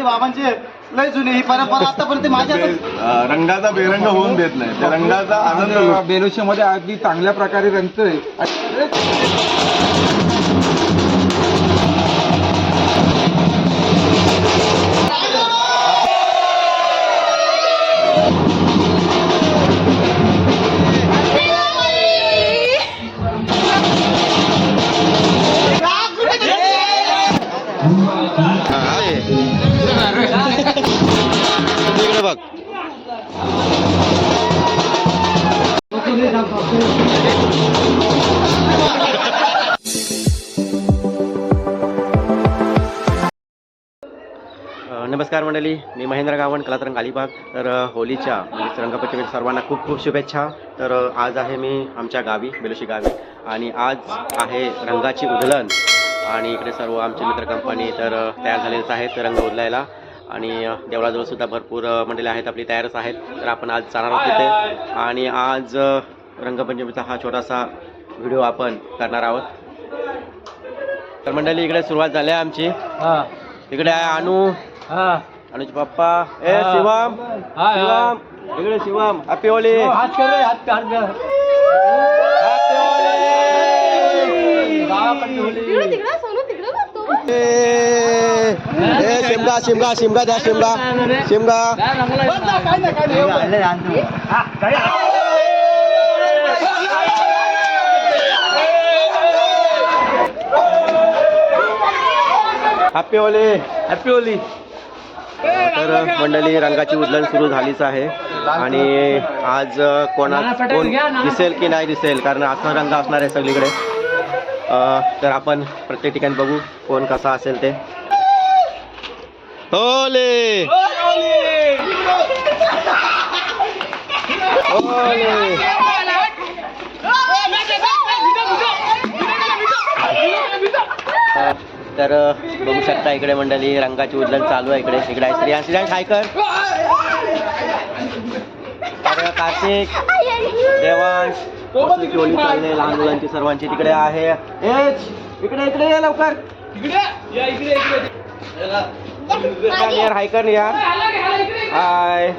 आमचे बाबांचे लय जुने ही परंपरा आतापर्यंत माझ्या रंगाचा बेरंग होऊन देत नाही, त्या रंगाचा आनंद बेलोशीमध्ये अगदी चांगल्या प्रकारे रंगतोय. बघ नमस्कार मंडळी, मी महेंद्र गावण, कलातरंग अलिबाग. तर होलीच्या म्हणजे रंगपंचमीच्या सर्वांना खूप खूप शुभेच्छा. तर आज आहे मी आमच्या गावी, बेलोशी गावी, आणि आज आहे रंगाची उधळण. आणि इकडे सर्व आमचे मित्र कंपनी तर तयार झालेलेच आहेत रंग उधळायला. आणि देवळाजवळ सुद्धा भरपूर मंडळी आहेत, आपली तयारच आहेत. तर आपण आज जाणार आहोत तिथे, आणि आज रंगपंचमीचा हा छोटासा व्हिडिओ आपण करणार आहोत. तर मंडळी इकडे सुरुवात झाली आहे आमची. इकडे आहे अनु, अनुचे पप्पा, शिवम, शिवम इकडे, शिवम, हॅपी होली, शिमगा शिमगा शिमगा द्या, Shimga Shimga. Happy Holi, happy Holy. तर मंडळी रंगाची उधळण सुरू झालीच आहे. आणि आज कोण दिसेल की नाही दिसेल, कारण असा रंग असणार आहे सगळीकडे. तर आपण प्रत्येक ठिकाणी बघू कोण कसा असेल ते. होली होली. तर बघू शकता इकडे मंडळी रंगाची उधळण चालू आहे. इकडे इकडे आहे श्रेयांश, श्रेयांश हाय कर, कार्तिक, देवांश, की होली चालले लहान मुलांची सर्वांची. तिकडे आहे इकडे इकडे या लवकर, हाय कर या, हाय.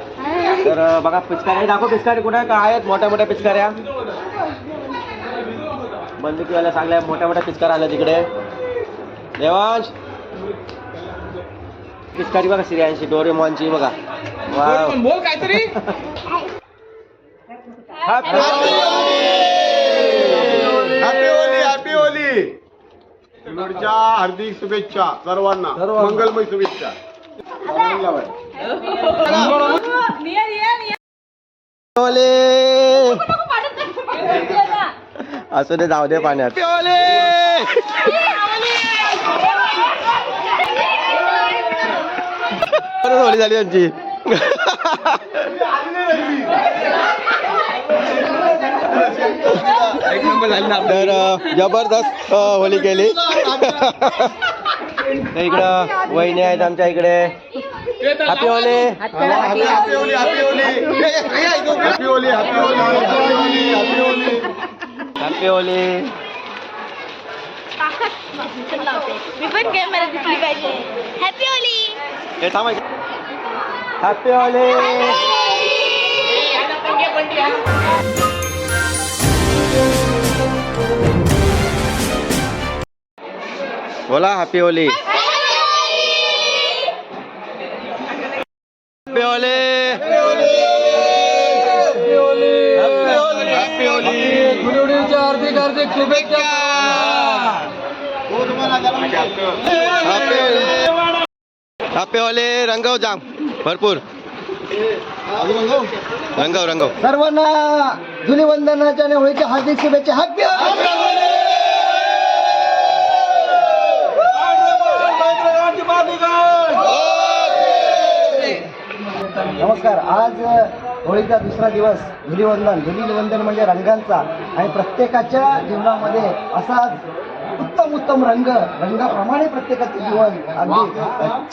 तर बघा पिचकारी दाखव, पिचकारी कुठे काय आहेत, मोठ्या मोठ्या पिचकाऱ्या, बंदुकीवाल्या चांगल्या मोठ्या मोठ्या पिचकाऱ्या आल्या तिकडे. देवांश पिचकारी बघा, श्रेयांशी डोरेमॉनची बघा. वाव, बोल काहीतरी. Happy Holi, happy Holy. तुमच्या हार्दिक शुभेच्छा सर्वांना, मंगलमय शुभेच्छा. असू दे, जाऊ दे पाण्यात. होली झाली त्यांची. तर जबरदस्त होली केली. इकडं वहिनी आहेत आमच्या इकडे. Happy Holi, happy Holi, happy Holi, happy Holi, happy Holi, happy Holi, happy Holi. मी पण कॅमेरा दिसली पाहिजे. हॅपी होली. हे थांबायचं. हॅपी होली. बोला happy Holi. Happy Holi, happy Holi. गुढीच्या हार्दिक हार्दिक शुभेच्छा. Happy Holy. रंगव जाम भरपूर, रंगव रंगव. सर्वांना धुलीवंदनाच्या आणि होळीच्या हार्दिक शुभेच्छा. Happy Holy. नमस्कार. आज होळीचा दुसरा दिवस, धुलीवंदन. धुलीवंदन म्हणजे रंगांचा, आणि प्रत्येकाच्या जीवनामध्ये असाच उत्तम उत्तम रंगाप्रमाणे प्रत्येकाचं जीवन अगदी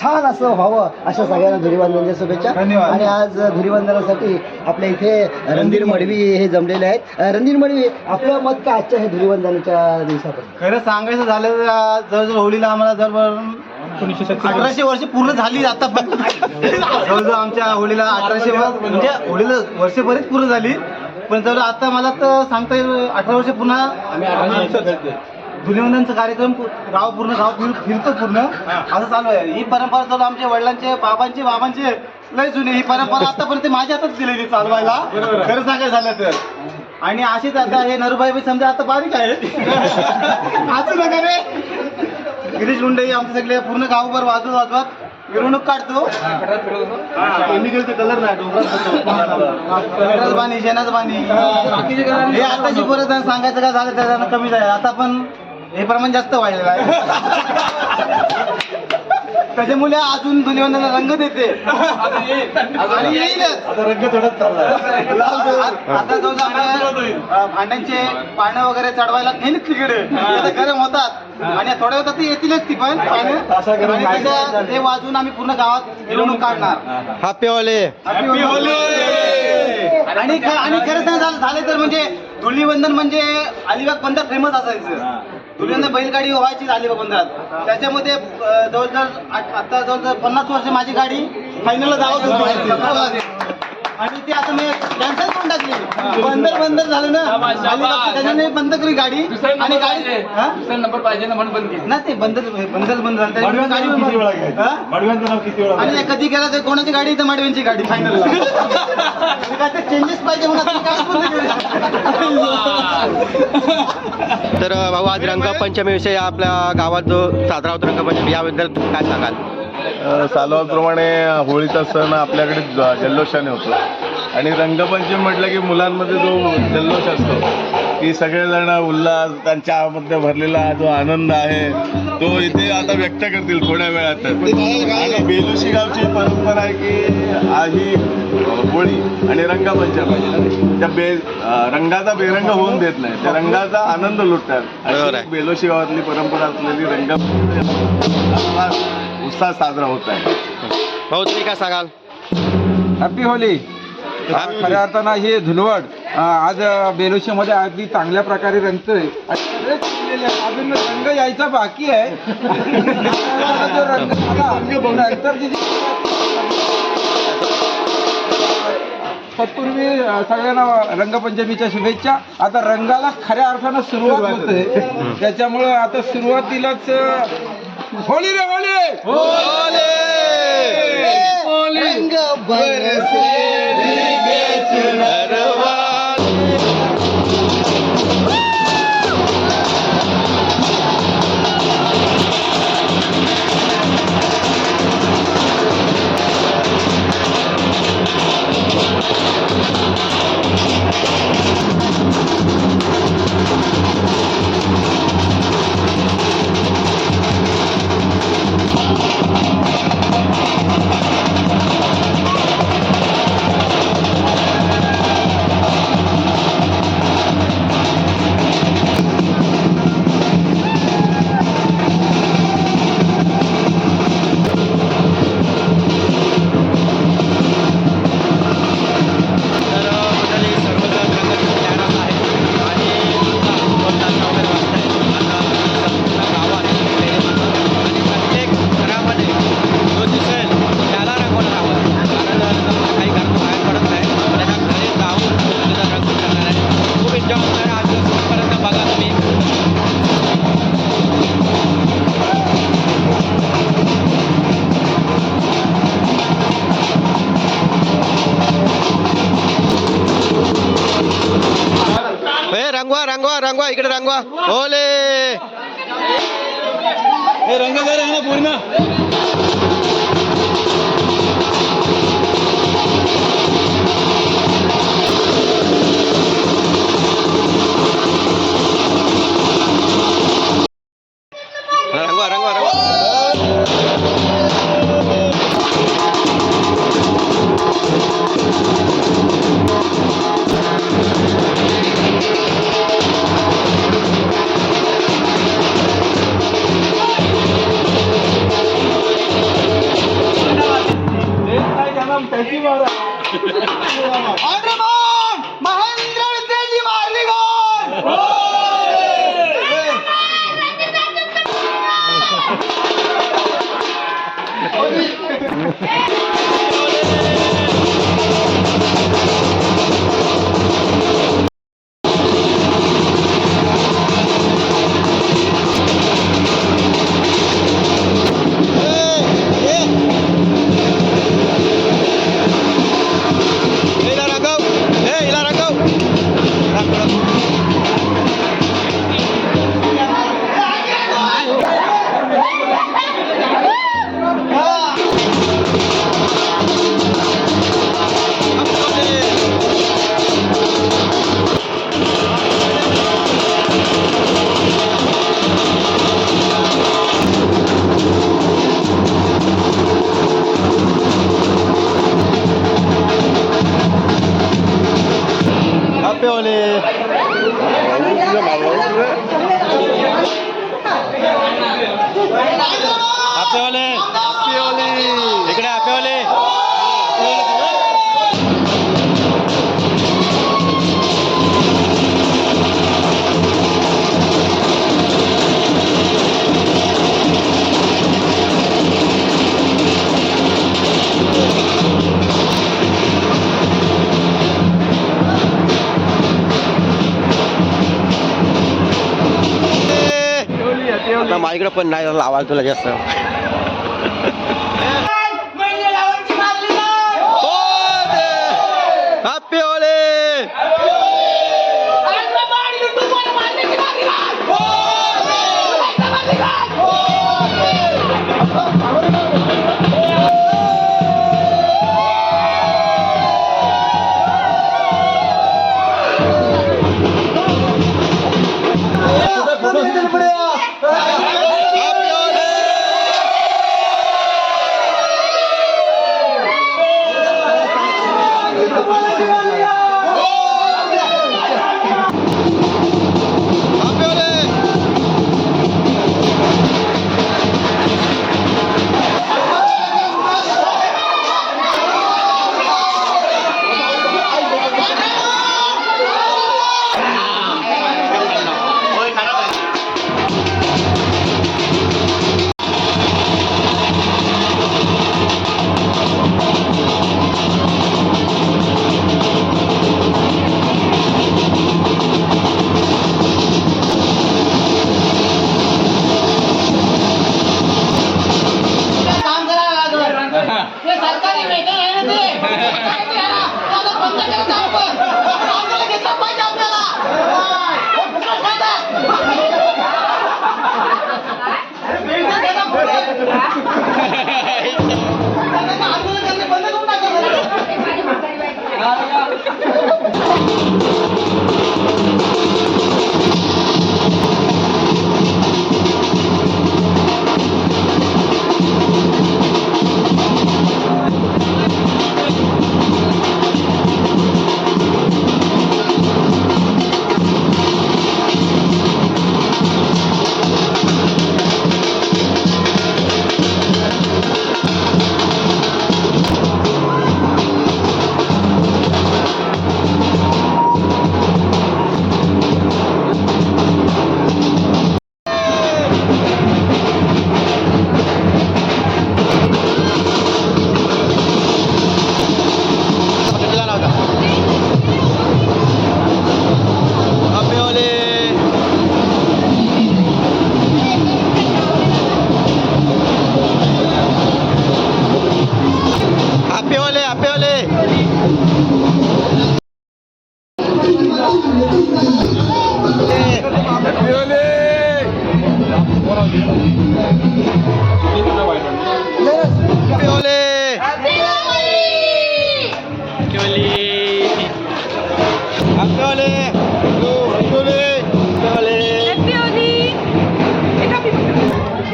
छान असं व्हावं, अशा सगळ्यांना धुलीवंदनाच्या शुभेच्छा. आणि आज धुलीवंदनासाठी आपल्या इथे रणधीर मडवी हे जमलेले आहेत. रणधीर मडवी, आपलं मत काय आजच्या हे धुलीवंदनाच्या दिवसाबद्दल? खरं सांगायचं झालं तर जवळजवळ होळीला आम्हाला जवळ 1800 वर्ष पूर्ण झाली आता पण जवळजवळ आमच्या होळीला 1800 म्हणजे होळीला वर्ष बरीच पूर्ण झाली पण जवळ आता मला तर सांगता येईल 18 वर्ष पुन्हा धुलिवंदनचा कार्यक्रम गाव फिरतो पूर्ण असं चालू आहे. ही परंपरा चालू आमच्या वडिलांचे बाबांचे लय जुने ही परंपरा आतापर्यंत माझ्या हातात दिलेली चालवायला खरं सांगायचं झालं तर. आणि अशीच आता हे नरूबाई समजा आता बारीक आहे असं नका रे. गिरीश मुंडे आमचे सगळे पूर्ण गावभर वाजवत मिरवणूक काढतो. केमिकलचे कलर नाही डोंगरात पाणी शेणाचं पाणी हे आताची परत सांगायचं काय झालं त्याच्यानं कमीच आहे. आता पण हे प्रमाण जास्त वाढलेलं आहे त्याच्यामुळे अजून धुलिवंदनला रंग देते आणि येईलच आता रंग थोडाच चालला. आता जो भांड्यांचे पानं वगैरे चढवायला नेहमीच तिकडे आता गरम होतात आणि थोड्या होतात ते येतीलच ती पण पानं ते वाजून आम्ही पूर्ण गावात मिरवणूक काढणार. Happy Holy. आणि खरं सांग झाले तर म्हणजे धुलिवंदन म्हणजे अलिबाग बंदर फेमस असायचं. धुलिवंदन बैलगाडी व्हायची अलिबाग बंदरात त्याच्यामध्ये जवळजवळ आता जवळजवळ 50 वर्ष माझी गाडी फायनलला जावत होती आणि ते आता मी कॅन्सल करून टाकली. बंदर झालं ना अलिबाग त्याच्याने बंद केली गाडी आणि गाडी नंबर पाहिजे ना म्हणून बंद केली ना ते बंद झालं आणि कधी गेला तर कोणाची गाडी तर माडव्यांची गाडी फायनलला काय चेंजेस पाहिजे म्हणून काय बंद केलं. तर भाऊ आज रंगपंचमीविषयी आपल्या गावात जो साजरा होतो रंगपंचमी याबद्दल काय सांगाल? सालावाप्रमाणे होळीचा सण आपल्याकडे जल्लोषाने होतो आणि रंगपंचमी म्हटलं की मुलांमध्ये जो जल्लोष असतो की सगळेजण उल्हास त्यांच्यामध्ये भरलेला जो आनंद आहे तो इथे आता व्यक्त करतील थोड्या वेळात. आणि बेलुशी गावची परंपरा आहे की ही होळी आणि रंगपंचमी त्या रंगाचा बेरंग होऊन देत नाही, त्या रंगाचा आनंद लुटतात. अशी बेलुशी गावातली परंपरा असलेली उत्साह साजरा होत आहे. भाऊ तुम्ही काय सांगाल? Happy Holy. खऱ्या अर्थानं हे धुलवड आज बेलुशीमध्ये अगदी चांगल्या प्रकारे रंगतोय. अजून रंग यायचा बाकी आहे. जो रंग आला नंतर तत्पूर्वी सगळ्यांना रंगपंचमीच्या शुभेच्छा. आता रंगाला खऱ्या अर्थानं सुरुवात होते त्याच्यामुळं आता सुरुवातीलाच होळी रे होळी रंग बरसे रंगवा इकडे रंगवा. ओले रंग ना पूर्ण रंगवा रंगवा रंगवा. महेंद्र विद्याजी मारली गोल. हॅपी होली. हॅपी होली. इकडे हॅपी होली. आता माझ्याकडे पण नाही आवाज तुला जास्त. हॅपी होली.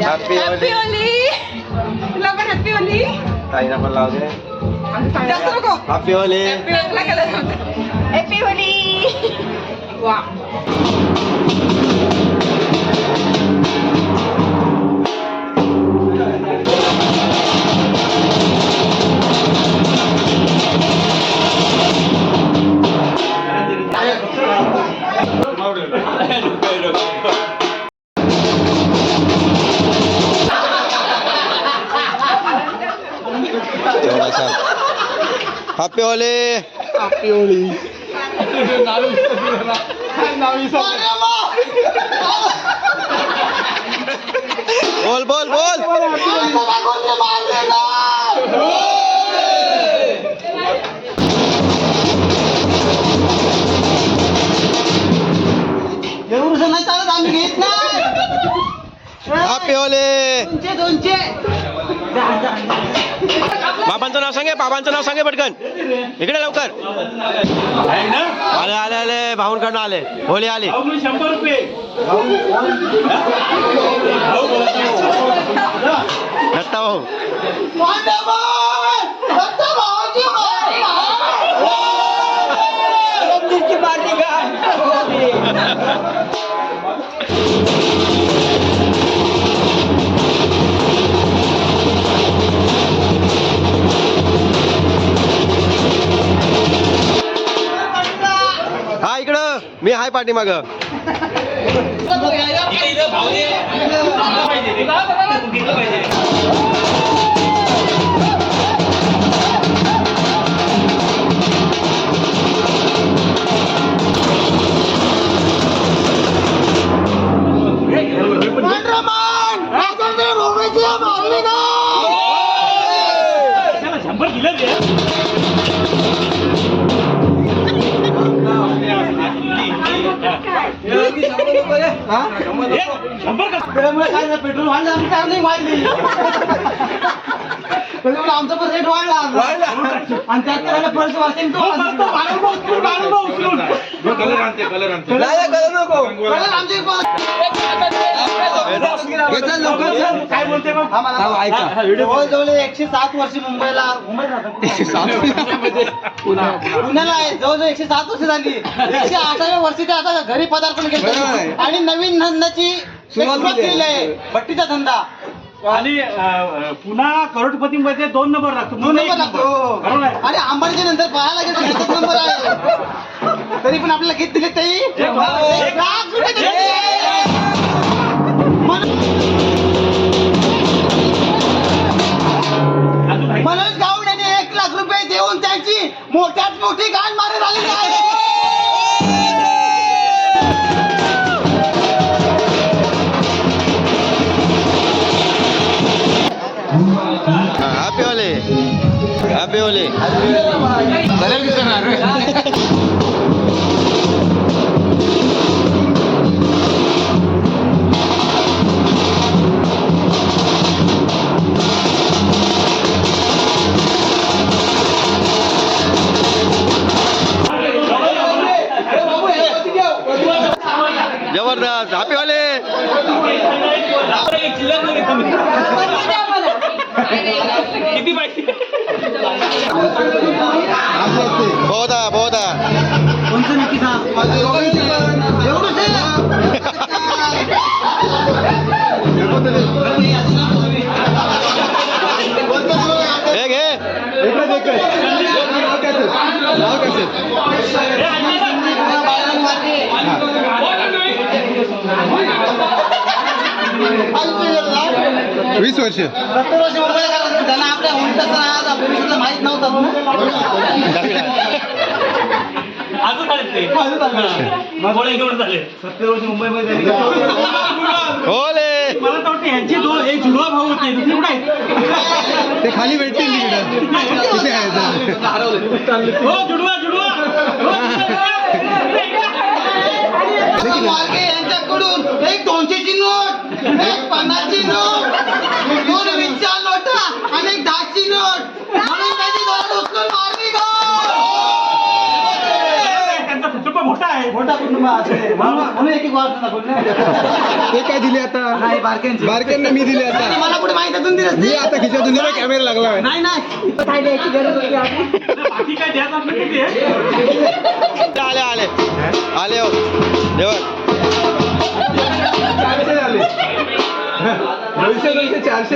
हॅपी होली. तुला पण हॅपी होली. ताईना पण लावू दे. जास्त नको. हॅपी होली. हॅपी होली. वा. हॅपी होली. हॅपी होली. बोल बोल बोल. एवढं नाही चालत, आम्ही घेत नाही. हॅपी होली. दोनशे बाबांचं नाव सांगे, बाबांचं नाव सांगे पटकन. इकडे लवकर. आले आले आले, भाऊंकडनं आले. होली आली. 100 रुपये. दत्ता भाऊ. पार्टी मी हाय पाठी माग. पेट्रोल वाढलं आम्ही कार नाही वाढली. आमचा पण रेट वाढला आणि त्यात त्याला पर्स वाचते जवळजवळ 107 वर्ष मुंबईला पुण्याला आहे. जवळजवळ 107 वर्ष झाली. 108व्या वर्षी ते आता घरी पदार्पण केलं आणि नवीन धंद्याची सुरुवात केली आहे. भट्टीचा धंदा. आणि पुन्हा करोडपतीमध्ये 2 नंबर लागतो. 2 नंबर लागतो. आणि अंबानीच्या नंतर पाहायला गेलं 1 नंबर आहे. तरी पण आपल्याला किती दिले ते 1 लाख रुपये दिले. मनोज गावड यांनी 1 लाख रुपये देऊन त्यांची मोठ्यात मोठी गाण मारे झालेली आहे. हॅपी होली. हॅपी होली. जबरदस्त. हॅपी होली. किती पाहिजे? बहुत आहे, बहुत आहे. कोणतं नक्की सांग. एवढंच हे घे. वीस वर्ष 70 वर्ष मुंबईला करायचं. त्यांना आपल्या होळीचा सण माहित नव्हता. अजून आले ते. गोळे घेऊन झाले. 70 वर्ष मुंबईमध्ये झाली. होले. मला तर वाटतं ह्यांचे एक जुळवा भाऊ होते. दुसरे कुठे आहेत? ते खाली भेटतील तिथे हो जुडवा जुडवा. मार्गे यांच्याकडून 1 200ची नोट, 1 50ची नोट, 2 20च्या नोटा आणि 1 10ची नोट. म्हणून त्यांनी दोन उचलून मारली गो. त्यांचा कुटुंब मोठा आहे. मोठा कुटुंब असेल म्हणून एक वाटत ना. ते काय दिले आता नाही बारक्यांची. बारक्यांना मी दिले आता. मला कुठे माहित अजून दिलं मी आता खिशात दुनिया कॅमेरा लागला आहे. नाही नाही काय द्यायची गरज होती आपली. बाकी काय द्यायचं आपलं किती आहे? आले आले आले हो देवर. 400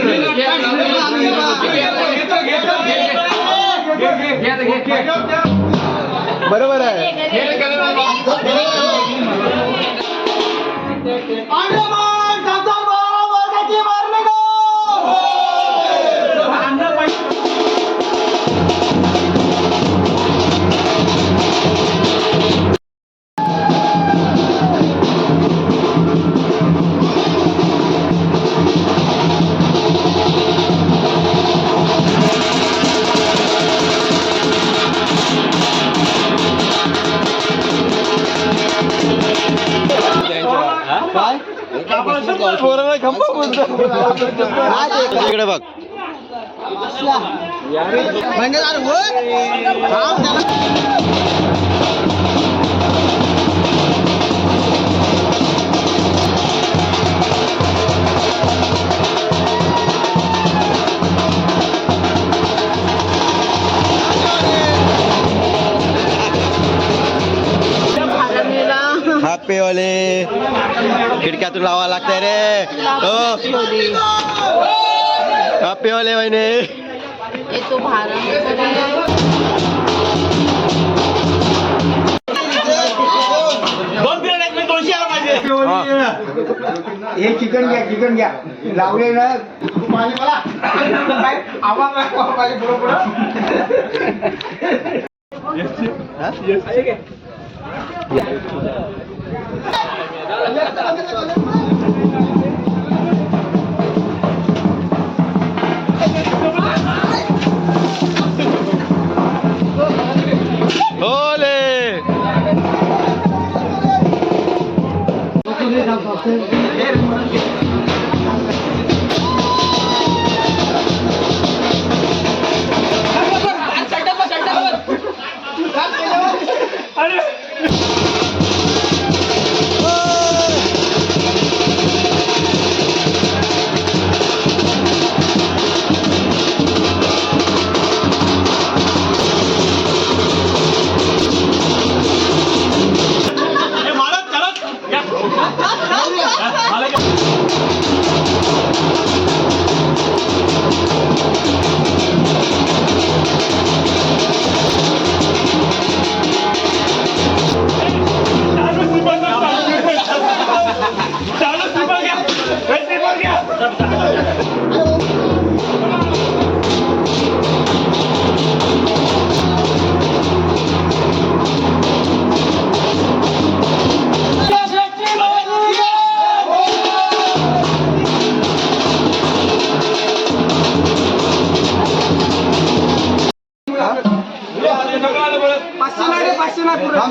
बरोबर आहे. अंडमान संतान वर्गाची मारली गो. इकडे बघ. म्हणजे हॅपी होली. खिडक्यातून लावा लागतंय रे. हॅपी होली वहिनी. तो भारत हे चिकन घ्या लावले ना पाणी मला काय आवाज पाहिजे पुढं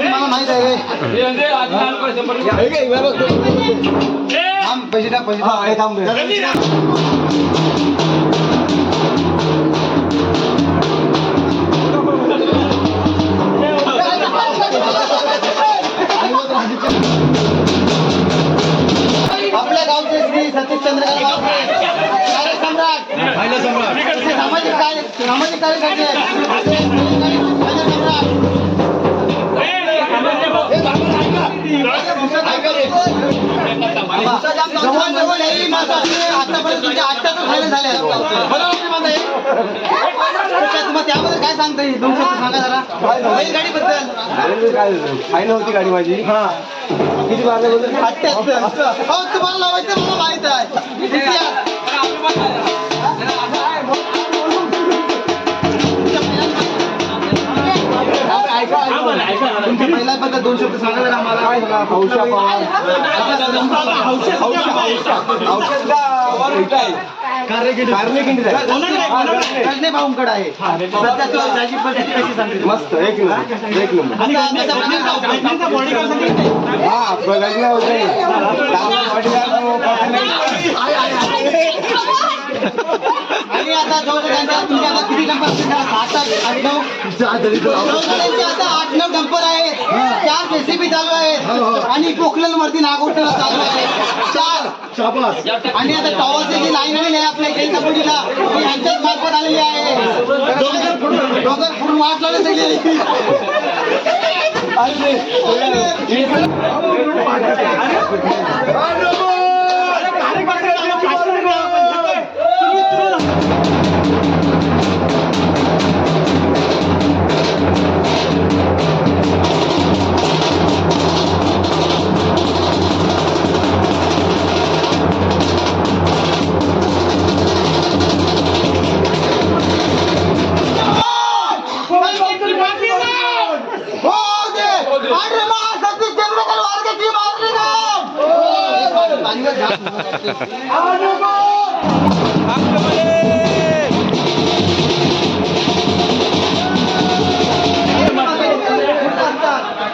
मला माहित आहे पैसे टाक आपल्या गावचे श्री सतीशचंद्र सम्राट सामाजिक कार्यकर्ते आतापर्यंत तुमच्या 8 फायनल झाल्या बरोबर त्याबद्दल काय सांगता येईल 2 शब्द सांगा जरा बैलगाडीबद्दल फायनल होती गाडी माझी किती मारले बोलतो 78 हो तुम्हाला लावायचं मला माहित आहे तुमच्या महिलांबद्दल 2 शब्द सांगा जरा आम्हाला भाऊंकडे आहे सध्या तो जाजी पद्धती कशी सांगते मस्त एक नंबर हा बघायला होते आणि आता तुमच्या आता किती डंपर आता 8-9 डंपर आहेत 4 जेसीबी चालू आहेत आणि पोखरण वरती नागोठला चालू आहे 4 आणि आता टॉवरची जी लाईन आलेली आहे आपल्या केंद्रपुरीला ती यांच्याच मार्फत आलेली आहे डोंगर फुडून वाट लावली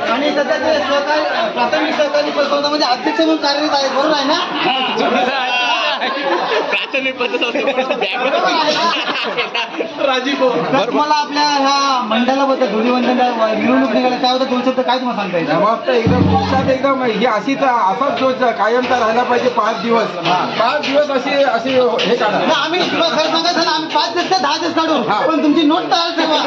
आणि सध्या ते सहकारी प्राथमिक सहकारी पतसंस्थामध्ये अध्यक्ष म्हणून कार्यरत आहेत बरोबर आहे ना मला आपल्या ह्या मंडळाबद्दल धुलीवंदन मिरवणूक निघाल्या त्याबद्दल 2 शब्द काय तुम्हाला सांगता येईल मस्त एकदम जोशात एकदम ही असाच जोश कायमचा राहिला पाहिजे 5 दिवस 5 दिवस अशी हे काढा नाही, आम्ही तुला खरं सांगायचं ना आम्ही 5 दिवस 10 दिवस काढू पण तुमची नोट तयार ठेवा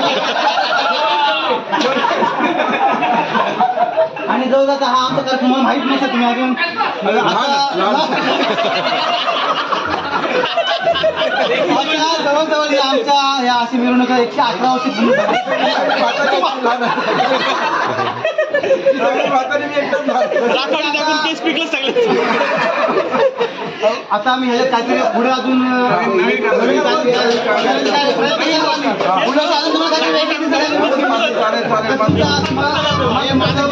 आणि जवळजवळ हा आमचा कार्यक्रम तुम्हाला माहित नसेल तुम्ही अजून जवळजवळ आमच्या या अशी मिरवणूक 111 वर्ष पूर्ण मी एकदम आता आम्ही ह्याच्यात काहीतरी पुढे अजून नवीन काहीतरी प्रयत्न करतो आम्ही. पुढे अजून तुम्हाला काहीतरी वेगळं दिसेल. चालेल, चालेल, चालेल. तुमचा, हे माझं